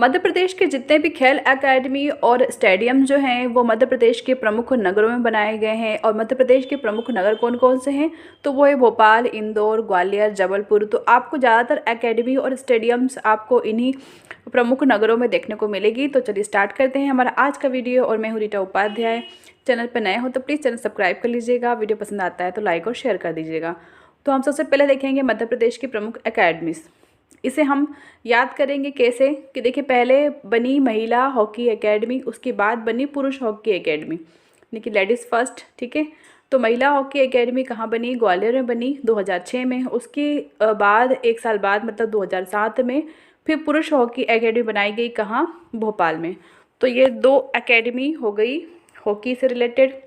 मध्य प्रदेश के जितने भी खेल एकेडमी और स्टेडियम जो हैं वो मध्य प्रदेश के प्रमुख नगरों में बनाए गए हैं। और मध्य प्रदेश के प्रमुख नगर कौन कौन से हैं, तो वो है भोपाल, इंदौर, ग्वालियर, जबलपुर। तो आपको ज़्यादातर एकेडमी और स्टेडियम्स आपको इन्हीं प्रमुख नगरों में देखने को मिलेगी। तो चलिए स्टार्ट करते हैं हमारा आज का वीडियो। और मैं हूँ रीटा उपाध्याय। चैनल पर नए हो तो प्लीज़ चैनल सब्सक्राइब कर लीजिएगा। वीडियो पसंद आता है तो लाइक और शेयर कर दीजिएगा। तो हम सबसे पहले देखेंगे मध्य प्रदेश की प्रमुख एकेडमीज़। इसे हम याद करेंगे कैसे कि देखिए, पहले बनी महिला हॉकी एकेडमी, उसके बाद बनी पुरुष हॉकी एकेडमी, यानी कि लेडीज़ फर्स्ट। ठीक है, तो महिला हॉकी एकेडमी कहाँ बनी? ग्वालियर में बनी 2006 में। उसके बाद एक साल बाद मतलब 2007 में फिर पुरुष हॉकी एकेडमी बनाई गई, कहाँ? भोपाल में। तो ये 2 एकेडमी हो गई हॉकी से रिलेटेड।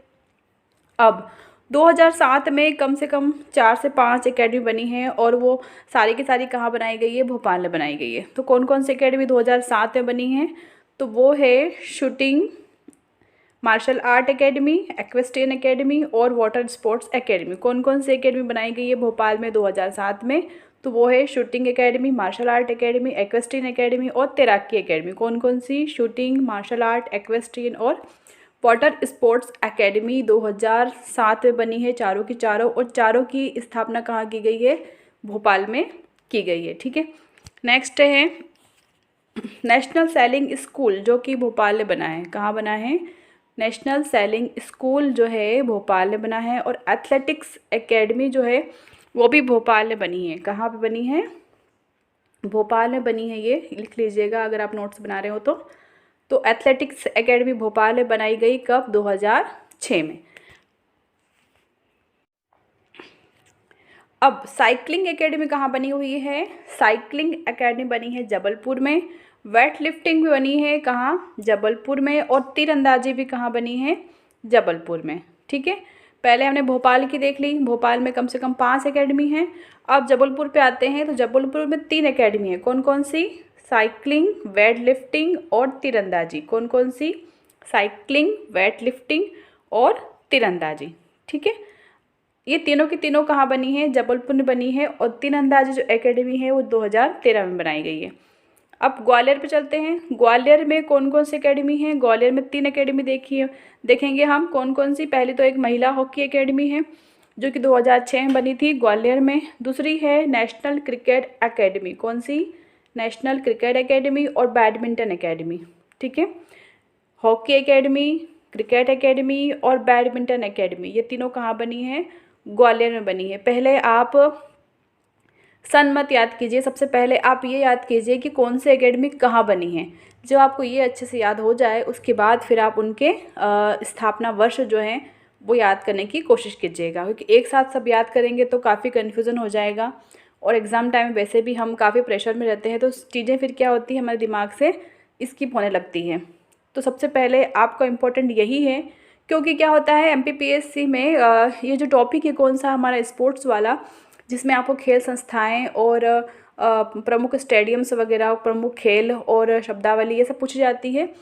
अब 2007 में कम से कम 4 से 5 एकेडमी बनी हैं और वो सारी की सारी कहाँ बनाई गई है? भोपाल में बनाई गई है। तो कौन कौन सी एकेडमी 2007 में बनी है? तो वो है shooting, martial art academy, equestrian academy और वाटर स्पोर्ट्स एकेडमी। कौन कौन सी एकेडमी बनाई गई है भोपाल में 2007 में? तो वो है shooting academy, martial art academy, equestrian academy और तैराकी एकेडमी। कौन कौन सी? शूटिंग, मार्शल आर्ट, एक्वेस्ट्रियन और वाटर स्पोर्ट्स एकेडमी 2007 में बनी है, चारों की चारों। और चारों की स्थापना कहाँ की गई है? भोपाल में की गई है। ठीक है, नेक्स्ट है नेशनल सेलिंग स्कूल, जो कि भोपाल में बना है। कहाँ बना है? नेशनल सेलिंग स्कूल जो है भोपाल में बना है। और एथलेटिक्स एकेडमी जो है वो भी भोपाल में बनी है। कहाँ पे बनी है? भोपाल में बनी है। ये लिख लीजिएगा अगर आप नोट्स बना रहे हो तो एथलेटिक्स एकेडमी भोपाल में बनाई गई कब? 2006 में। अब साइकिलिंग एकेडमी कहाँ बनी हुई है? साइकिलिंग एकेडमी बनी है जबलपुर में। वेट लिफ्टिंग भी बनी है, कहाँ? जबलपुर में। और तीरंदाजी भी कहाँ बनी है? जबलपुर में। ठीक है, पहले हमने भोपाल की देख ली। भोपाल में कम से कम 5 एकेडमी हैं। अब जबलपुर पे आते हैं तो जबलपुर में 3 एकेडमी है। कौन कौन सी? साइकिलिंग, वेट लिफ्टिंग और तीरंदाजी। कौन कौन सी? साइकिलिंग, वेट लिफ्टिंग और तीरंदाजी। ठीक है, ये तीनों की तीनों कहाँ बनी है? जबलपुर में बनी है। और तीरंदाजी जो एकेडमी है वो 2013 में बनाई गई है। अब ग्वालियर पे चलते हैं। ग्वालियर में कौन कौन सी एकेडमी है? ग्वालियर में 3 एकेडमी देखेंगे हम। कौन कौन सी? पहली तो एक महिला हॉकी एकेडमी है जो कि 2006 में बनी थी ग्वालियर में। दूसरी है नेशनल क्रिकेट एकेडमी। कौन सी? नेशनल क्रिकेट एकेडमी और बैडमिंटन एकेडमी। ठीक है, हॉकी एकेडमी, क्रिकेट एकेडमी और बैडमिंटन एकेडमी, ये तीनों कहाँ बनी है? ग्वालियर में बनी है। पहले आप सन मत याद कीजिए, सबसे पहले आप ये याद कीजिए कि कौन सी एकेडमी कहाँ बनी है। जब आपको ये अच्छे से याद हो जाए उसके बाद फिर आप उनके स्थापना वर्ष जो हैं वो याद करने की कोशिश कीजिएगा, क्योंकि एक साथ सब याद करेंगे तो काफ़ी कन्फ्यूज़न हो जाएगा। और एग्ज़ाम टाइम में वैसे भी हम काफ़ी प्रेशर में रहते हैं तो चीज़ें फिर क्या होती है, हमारे दिमाग से स्किप होने लगती हैं। तो सबसे पहले आपका इम्पोर्टेंट यही है, क्योंकि क्या होता है एमपीपीएससी में ये जो टॉपिक है कौन सा? हमारा स्पोर्ट्स वाला, जिसमें आपको खेल संस्थाएं और प्रमुख स्टेडियम्स वगैरह, प्रमुख खेल और शब्दावली ये सब पूछी जाती है।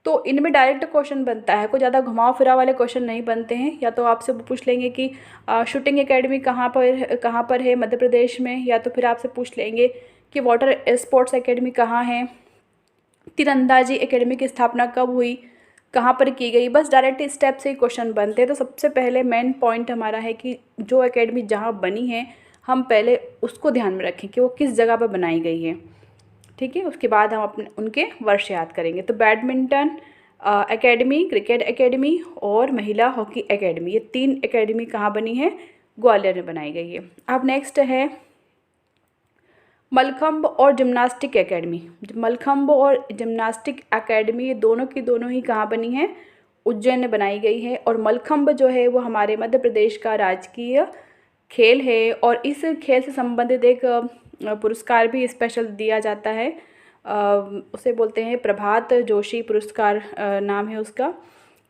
तो इनमें डायरेक्ट क्वेश्चन बनता है, कोई ज़्यादा घुमाव फिराव वाले क्वेश्चन नहीं बनते हैं। या तो आपसे पूछ लेंगे कि शूटिंग एकेडमी कहाँ पर है मध्य प्रदेश में, या तो फिर आपसे पूछ लेंगे कि वाटर स्पोर्ट्स एकेडमी कहाँ है, तीरंदाजी एकेडमी की स्थापना कब हुई, कहाँ पर की गई। बस डायरेक्ट स्टेप से ही क्वेश्चन बनते हैं। तो सबसे पहले मेन पॉइंट हमारा है कि जो एकेडमी जहाँ बनी है हम पहले उसको ध्यान में रखें कि वो किस जगह पर बनाई गई है। ठीक है, उसके बाद हम अपने उनके वर्ष याद करेंगे। तो बैडमिंटन एकेडमी, क्रिकेट एकेडमी और महिला हॉकी एकेडमी, ये 3 एकेडमी कहाँ बनी है? ग्वालियर में बनाई गई है। अब नेक्स्ट है मलखम्ब और जिम्नास्टिक एकेडमी। मलखम्ब और जिम्नास्टिक एकेडमी ये दोनों की दोनों ही कहाँ बनी है? उज्जैन में बनाई गई है। और मलखम्ब जो है वो हमारे मध्य प्रदेश का राजकीय खेल है। और इस खेल से संबंधित एक पुरस्कार भी स्पेशल दिया जाता है, उसे बोलते हैं प्रभात जोशी पुरस्कार, नाम है उसका।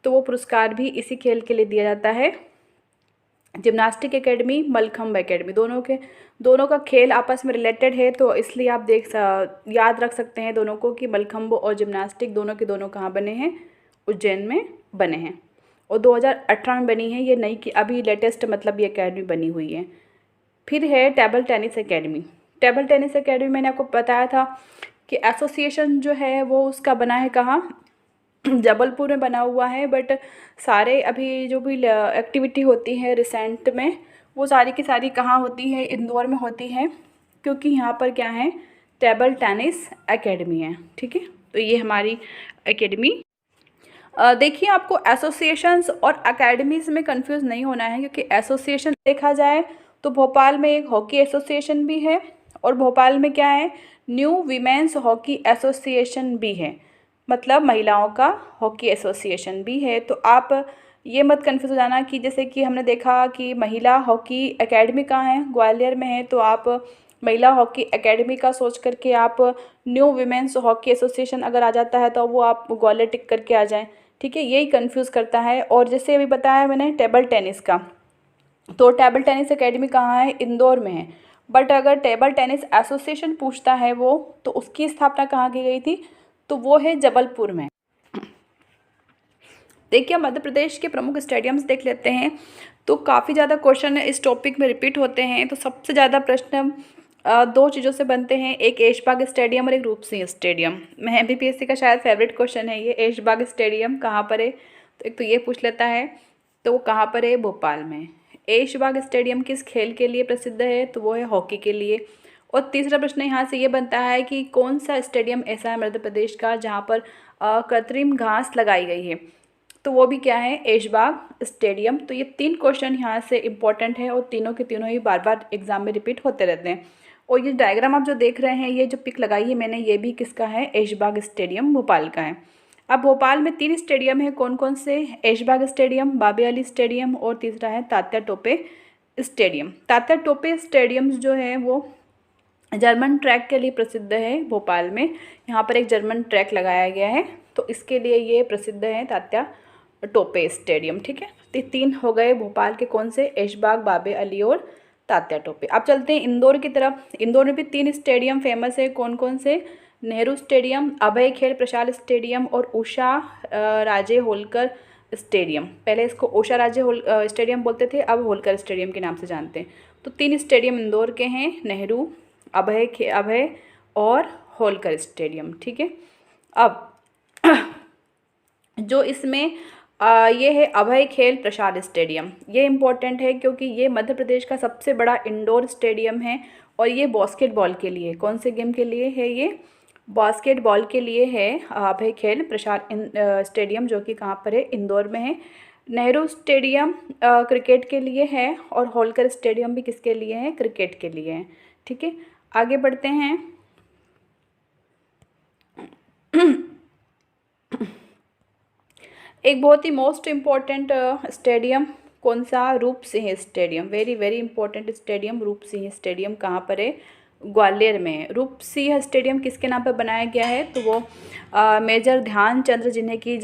तो वो पुरस्कार भी इसी खेल के लिए दिया जाता है। जिम्नास्टिक एकेडमी, मलखम्ब एकेडमी, दोनों का खेल आपस में रिलेटेड है, तो इसलिए आप याद रख सकते हैं दोनों को कि मलखम्ब और जिम्नास्टिक दोनों के दोनों कहाँ बने हैं? उज्जैन में बने हैं। और 2018 में बनी है ये नई की, अभी लेटेस्ट मतलब ये एकेडमी बनी हुई है। फिर है table tennis academy. Table tennis academy मैंने आपको बताया था कि एसोसिएशन जो है वो उसका बना है कहाँ, जबलपुर में बना हुआ है। बट सारे अभी जो भी एक्टिविटी होती है रिसेंट में, वो सारी की सारी कहाँ होती है, इंदौर में होती है, क्योंकि यहाँ पर क्या है, टेबल टेनिस एकेडमी है। ठीक है, तो ये हमारी एकेडमी। देखिए, आपको एसोसिएशंस और एकेडमीज़ में कंफ्यूज नहीं होना है, क्योंकि एसोसिएशन देखा जाए तो भोपाल में एक हॉकी एसोसिएशन भी है, और भोपाल में क्या है, न्यू वीमेंस हॉकी एसोसिएशन भी है, मतलब महिलाओं का हॉकी एसोसिएशन भी है। तो आप ये मत कंफ्यूज हो जाना कि जैसे कि हमने देखा कि महिला हॉकी एकेडमी कहाँ है, ग्वालियर में है, तो आप महिला हॉकी एकेडमी का सोच करके आप न्यू वीमेंस हॉकी एसोसिएशन अगर आ जाता है तो वो आप ग्वालियर टिक करके आ जाएं। ठीक है, यही कंफ्यूज करता है। और जैसे अभी बताया मैंने टेबल टेनिस का, तो टेबल टेनिस एकेडमी कहाँ है, इंदौर में है। बट अगर टेबल टेनिस एसोसिएशन पूछता है वो, तो उसकी स्थापना कहाँ की गई थी, तो वो है जबलपुर में। देखिए, मध्य प्रदेश के प्रमुख स्टेडियम्स देख लेते हैं, तो काफ़ी ज़्यादा क्वेश्चन इस टॉपिक में रिपीट होते हैं। तो सबसे ज़्यादा प्रश्न दो चीज़ों से बनते हैं, एक ऐशबाग स्टेडियम और एक रूप सिंह स्टेडियम। मैं एमपीपीएससी का शायद फेवरेट क्वेश्चन है ये, ऐशबाग स्टेडियम कहाँ पर है, तो एक तो ये पूछ लेता है, तो वो कहाँ पर है, भोपाल में। ऐशबाग स्टेडियम किस खेल के लिए प्रसिद्ध है, तो वो है हॉकी के लिए। और तीसरा प्रश्न यहाँ से ये बनता है कि कौन सा स्टेडियम ऐसा है मध्य प्रदेश का जहाँ पर कृत्रिम घास लगाई गई है, तो वो भी क्या है, ऐशबाग स्टेडियम। तो ये 3 क्वेश्चन यहाँ से इंपॉर्टेंट है, और तीनों के तीनों ही बार बार एग्जाम में रिपीट होते रहते हैं। और ये डायग्राम आप जो देख रहे हैं, ये जो पिक लगाई है मैंने, ये भी किसका है, ऐशबाग स्टेडियम भोपाल का है। अब भोपाल में 3 स्टेडियम है, कौन कौन से, ऐशबाग स्टेडियम, बाबे अली स्टेडियम, और तीसरा है तात्या टोपे स्टेडियम। तात्या टोपे स्टेडियम जो है वो जर्मन ट्रैक के लिए प्रसिद्ध है भोपाल में। यहाँ पर एक जर्मन ट्रैक लगाया गया है, तो इसके लिए ये प्रसिद्ध है तात्या टोपे स्टेडियम। ठीक है, तो 3 हो गए भोपाल के, कौन से, ऐशबाग, बाबे अली और तात्या टोपे। अब चलते हैं इंदौर की तरफ। इंदौर में भी 3 स्टेडियम फेमस है, कौन कौन से, नेहरू स्टेडियम, अभय खेल प्रसाद स्टेडियम और उषा राजे होलकर स्टेडियम। पहले इसको उषा राजे स्टेडियम बोलते थे, अब होलकर स्टेडियम के नाम से जानते हैं। तो 3 स्टेडियम इंदौर के हैं, नेहरू, अभय और होलकर स्टेडियम। ठीक है, अब जो इसमें ये है अभय खेल प्रसाद स्टेडियम, ये इम्पोर्टेंट है क्योंकि ये मध्य प्रदेश का सबसे बड़ा इंडोर स्टेडियम है, और ये बास्केटबॉल के लिए, कौन से गेम के लिए है, ये बास्केटबॉल के लिए है अभय खेल प्रसाद स्टेडियम, जो कि कहाँ पर है, इंदौर में है। नेहरू स्टेडियम क्रिकेट के लिए है, और होलकर स्टेडियम भी किसके लिए है, क्रिकेट के लिए है। ठीक है, आगे बढ़ते हैं। एक बहुत ही मोस्ट इम्पॉर्टेंट स्टेडियम कौन सा, रूप Singh stadium, very very important stadium, रूप सिंह स्टेडियम कहाँ पर है, ग्वालियर में है। रूप सिंह स्टेडियम किसके नाम पर बनाया गया है, तो वो मेजर ध्यानचंद्र, जिन्हें कि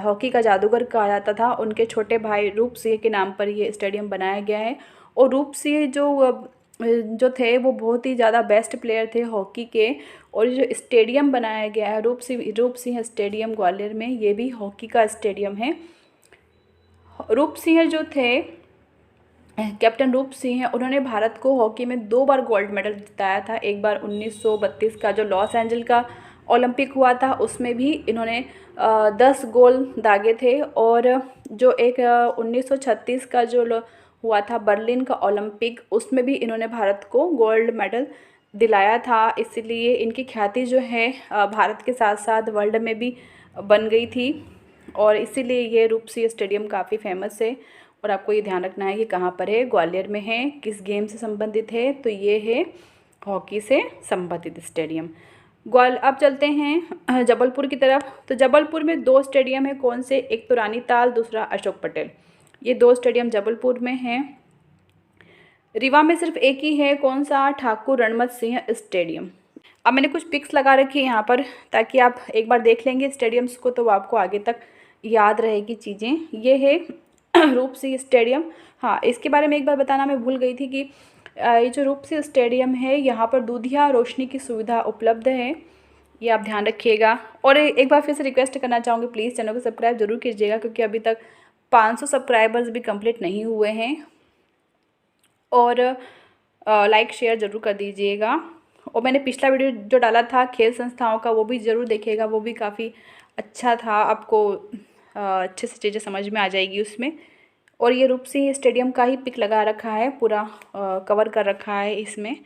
हॉकी का जादूगर कहा जाता था, उनके छोटे भाई रूप सिंह के नाम पर ये स्टेडियम बनाया गया है। और रूप सिंह जो थे वो बहुत ही ज़्यादा बेस्ट प्लेयर थे हॉकी के, और जो स्टेडियम बनाया गया है रूप सिंह स्टेडियम ग्वालियर में, ये भी हॉकी का स्टेडियम है। रूप सिंह जो थे, कैप्टन रूप सिंह, उन्होंने भारत को हॉकी में 2 बार गोल्ड मेडल जिताया था। एक बार 1932 का जो लॉस एंजल का ओलंपिक हुआ था, उसमें भी इन्होंने 10 गोल दागे थे, और जो एक 1936 का जो हुआ था बर्लिन का ओलंपिक, उसमें भी इन्होंने भारत को गोल्ड मेडल दिलाया था। इसलिए इनकी ख्याति जो है भारत के साथ साथ वर्ल्ड में भी बन गई थी, और इसीलिए ये रूप सिंह स्टेडियम काफ़ी फेमस है। और आपको ये ध्यान रखना है कि कहाँ पर है, ग्वालियर में है, किस गेम से संबंधित है, तो ये है हॉकी से संबंधित स्टेडियम। अब चलते हैं जबलपुर की तरफ। तो जबलपुर में 2 स्टेडियम है, कौन से, एक तो रानीताल, दूसरा अशोक पटेल। ये 2 स्टेडियम जबलपुर में हैं। रीवा में सिर्फ एक ही है, कौन सा, ठाकुर रणमत सिंह स्टेडियम। अब मैंने कुछ पिक्स लगा रखी है यहाँ पर, ताकि आप एक बार देख लेंगे स्टेडियम्स को तो आपको आगे तक याद रहेगी चीज़ें। ये है रूप सिंह स्टेडियम। हाँ, इसके बारे में एक बार बताना मैं भूल गई थी कि ये जो रूप सिंह स्टेडियम है, यहाँ पर दूधिया रोशनी की सुविधा उपलब्ध है, ये आप ध्यान रखिएगा। और एक बार फिर से रिक्वेस्ट करना चाहूँगी, प्लीज़ चैनल को सब्सक्राइब जरूर कीजिएगा, क्योंकि अभी तक 500 सब्सक्राइबर्स भी कंप्लीट नहीं हुए हैं। और लाइक शेयर ज़रूर कर दीजिएगा। और मैंने पिछला वीडियो जो डाला था खेल संस्थाओं का वो भी ज़रूर देखिएगा, वो भी काफ़ी अच्छा था, आपको अच्छे से चीज़ें समझ में आ जाएगी उसमें। और ये रूप सिंह स्टेडियम का ही पिक लगा रखा है, पूरा कवर कर रखा है इसमें।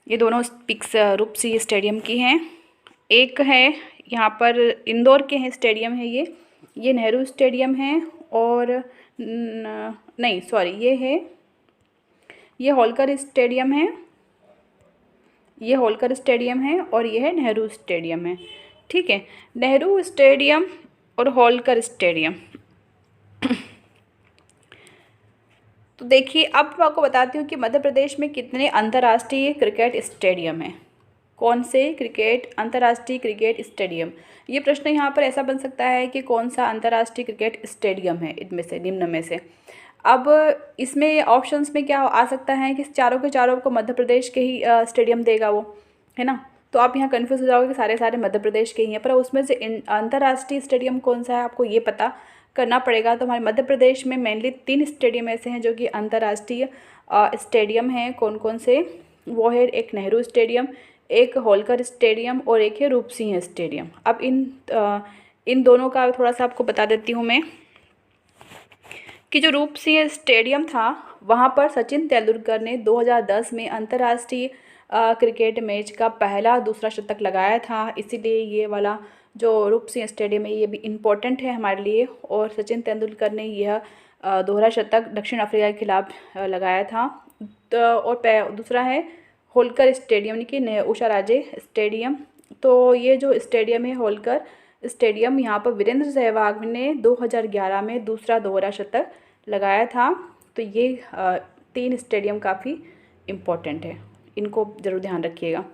ये दोनों पिक्स रूप सिंह स्टेडियम की हैं। एक है यहाँ पर इंदौर के हैं स्टेडियम है ये नेहरू स्टेडियम है, और नहीं सॉरी ये होलकर स्टेडियम है, ये होलकर स्टेडियम है और ये है नेहरू स्टेडियम है। ठीक है, नेहरू स्टेडियम और होलकर स्टेडियम। तो देखिए अब मैं आपको बताती हूँ कि मध्य प्रदेश में कितने अंतर्राष्ट्रीय क्रिकेट स्टेडियम हैं। कौन से अंतर्राष्ट्रीय क्रिकेट स्टेडियम, ये प्रश्न यहाँ पर ऐसा बन सकता है कि कौन सा अंतर्राष्ट्रीय क्रिकेट स्टेडियम है इनमें से, निम्न में से। अब इसमें ऑप्शंस में क्या आ सकता है कि चारों के चारों को मध्य प्रदेश के ही स्टेडियम देगा वो, है ना। तो आप यहाँ कन्फ्यूज़ हो जाओगे कि सारे सारे मध्य प्रदेश के ही हैं, पर उसमें से अंतर्राष्ट्रीय स्टेडियम कौन सा है आपको ये पता करना पड़ेगा। तो हमारे मध्य प्रदेश में मेनली 3 स्टेडियम ऐसे हैं जो कि अंतर्राष्ट्रीय स्टेडियम हैं। कौन कौन से, वो है एक नेहरू स्टेडियम, एक होलकर स्टेडियम और एक है रूप सिंह स्टेडियम। अब इन दोनों का थोड़ा सा आपको बता देती हूँ मैं कि जो रूप सिंह स्टेडियम था वहाँ पर सचिन तेंदुलकर ने 2010 में अंतर्राष्ट्रीय क्रिकेट मैच का पहला दूसरा शतक लगाया था, इसीलिए ये वाला जो रूप सिंह स्टेडियम है ये भी इम्पोर्टेंट है हमारे लिए। और सचिन तेंदुलकर ने यह दोहरा शतक दक्षिण अफ्रीका के खिलाफ लगाया था। तो और दूसरा है होलकर स्टेडियम यानी कि उषा राजे स्टेडियम। तो ये जो स्टेडियम है होलकर स्टेडियम, यहाँ पर वीरेंद्र सहवाग ने 2011 में दूसरा दोहरा शतक लगाया था। तो ये 3 स्टेडियम काफ़ी इम्पोर्टेंट है, इनको ज़रूर ध्यान रखिएगा।